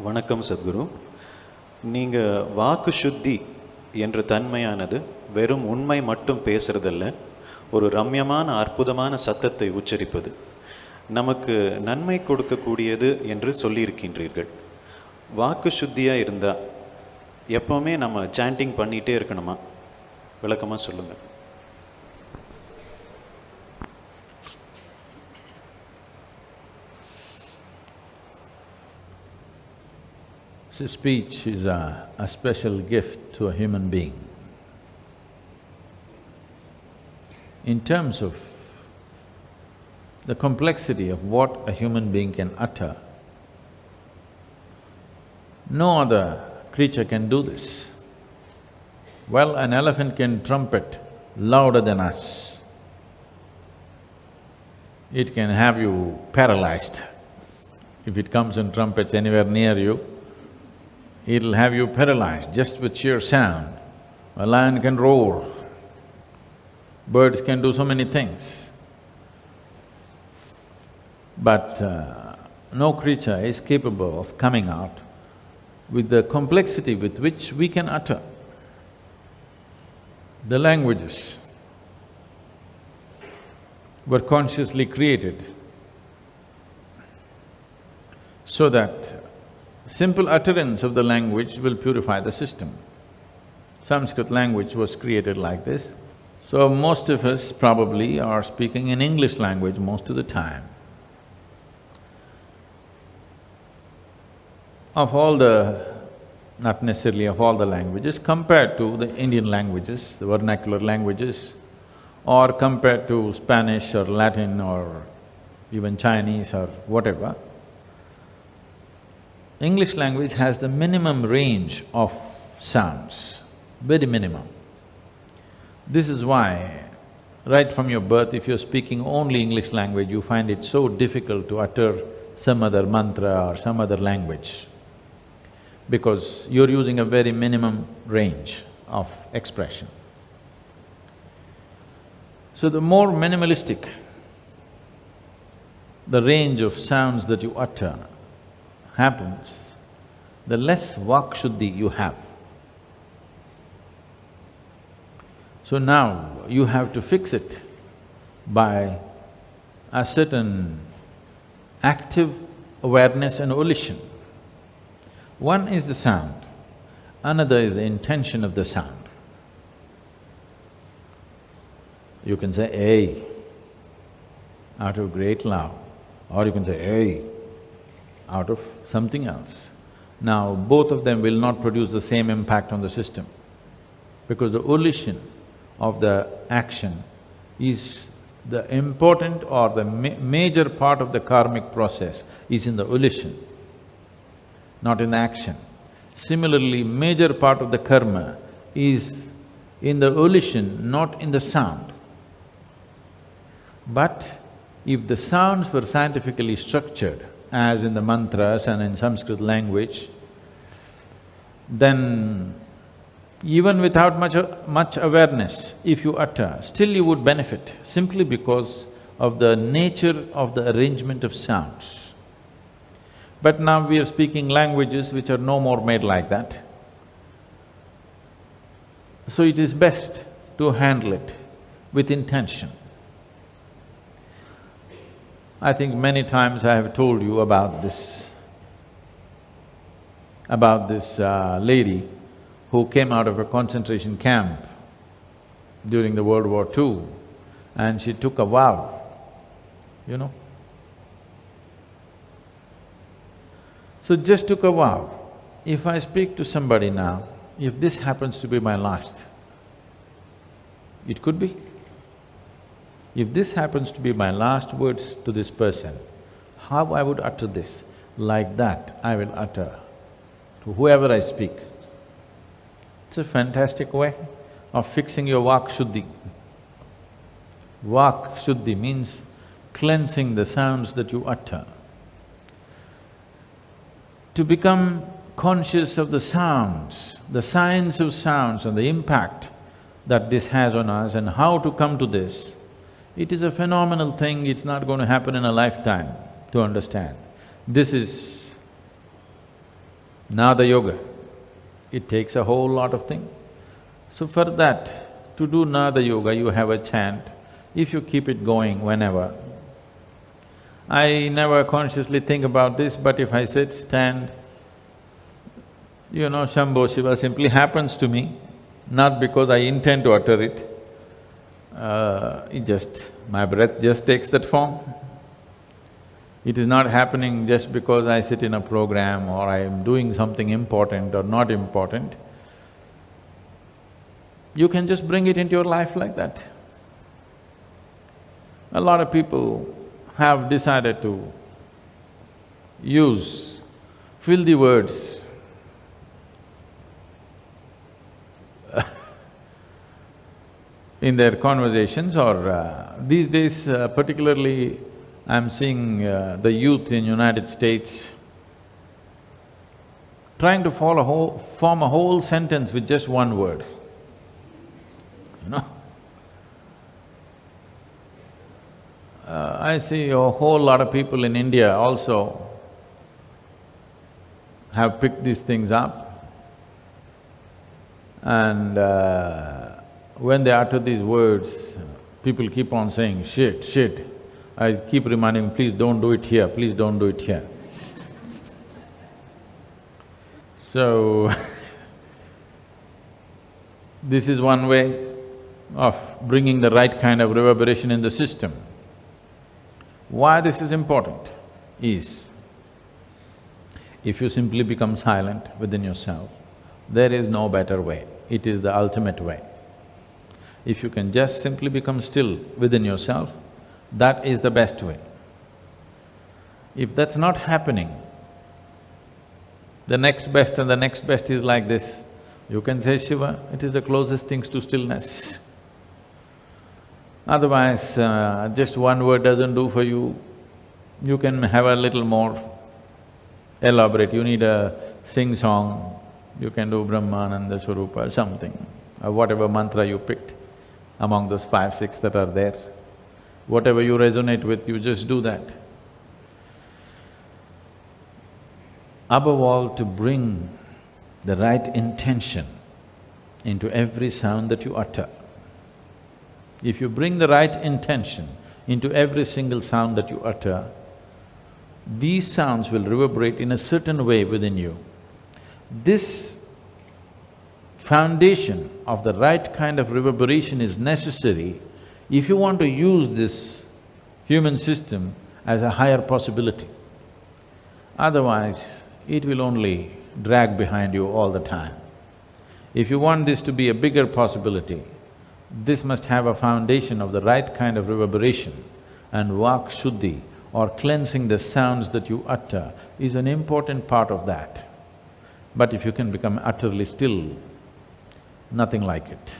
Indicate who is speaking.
Speaker 1: வணக்கம் சத்குரு. நீங்கள் வாக்கு சுத்தி என்ற தன்மையானது வெறும் உண்மை மட்டும் பேசுறதல்ல, ஒரு ரம்யமான அற்புதமான சத்தத்தை உச்சரிப்பது, நமக்கு நன்மை கொடுக்கக்கூடியது என்று சொல்லியிருக்கின்றீர்கள். வாக்கு சுத்தியாக இருந்தால் எப்போவுமே நம்ம சாண்டிங் பண்ணிகிட்டே இருக்கணுமா? விளக்கமாக சொல்லுங்கள்.
Speaker 2: Speech is a special gift to a human being. In terms of the complexity of what a human being can utter, no other creature can do this. Well, an elephant can trumpet louder than us. It can have you paralyzed. If it comes and trumpets anywhere near you, it'll have you paralyzed just with sheer sound. A lion can roar, birds can do so many things. But no creature is capable of coming out with the complexity with which we can utter. The languages were consciously created so that simple utterance of the language will purify the system. Sanskrit language was created like this. So most of us probably are speaking in English language most of the time. Of all the… not necessarily of all the languages, compared to the Indian languages, the vernacular languages, or compared to Spanish or Latin or even Chinese or whatever, English language has the minimum range of sounds, very minimum. This is why, right from your birth, if you're speaking only English language, you find it so difficult to utter some other mantra or some other language, because you're using a very minimum range of expression. So the more minimalistic the range of sounds that you utter happens, the less vak shuddhi you have. So now you have to fix it by a certain active awareness and volition. One is the sound, another is the intention of the sound. You can say "Hey" out of great love, or you can say "Hey" out of something else. Now, both of them will not produce the same impact on the system, because the volition of the action is the important or the major part of the karmic process is in the volition, not in the action. Similarly, major part of the karma is in the volition, not in the sound. But if the sounds were scientifically structured, as in the mantras and in Sanskrit language, then even without much awareness, if you utter, still you would benefit, simply because of the nature of the arrangement of sounds. But now we are speaking languages which are no more made like that. So it is best to handle it with intention. I think many times I have told you about this lady who came out of a concentration camp during the World War II, and she took a vow, you know. So just took a vow, if I speak to somebody now, if this happens to be my last, it could be. If this happens to be my last words to this person, how I would utter this? Like that I will utter to whoever I speak. It's a fantastic way of fixing your vak shuddhi. Vak shuddhi means cleansing the sounds that you utter. To become conscious of the sounds, the science of sounds and the impact that this has on us and how to come to this, it is a phenomenal thing, it's not going to happen in a lifetime to understand. This is Nada yoga, it takes a whole lot of things. So for that, to do Nada yoga, you have a chant. If you keep it going whenever, I never consciously think about this, but if I sit, stand, Shambho Shiva simply happens to me, not because I intend to utter it. My breath just takes that form. It is not happening just because I sit in a program or I am doing something important or not important. You can just bring it into your life like that. A lot of people have decided to use filthy words in their conversations, or these days particularly I'm seeing the youth in United States trying to form a whole sentence with just one word, I see a whole lot of people in India also have picked these things up, and when they utter these words, people keep on saying, shit, shit. I keep reminding, please don't do it here, please don't do it here. So, this is one way of bringing the right kind of reverberation in the system. Why this is important is, if you simply become silent within yourself, there is no better way, it is the ultimate way. If you can just simply become still within yourself, that is the best way. If that's not happening, the next best and the next best is like this. You can say Shiva, it is the closest things to stillness. Otherwise, just one word doesn't do for you. You can have a little more elaborate, you need a sing-song, you can do Brahmananda Swarupa, something, or whatever mantra you picked among those 5, 6 that are there. Whatever you resonate with, you just do that. Above all, to bring the right intention into every sound that you utter. If you bring the right intention into every single sound that you utter, these sounds will reverberate in a certain way within you. This foundation of the right kind of reverberation is necessary if you want to use this human system as a higher possibility. Otherwise, it will only drag behind you all the time. If you want this to be a bigger possibility, this must have a foundation of the right kind of reverberation, and Vak Shuddhi, or cleansing the sounds that you utter, is an important part of that. But if you can become utterly still, nothing like it.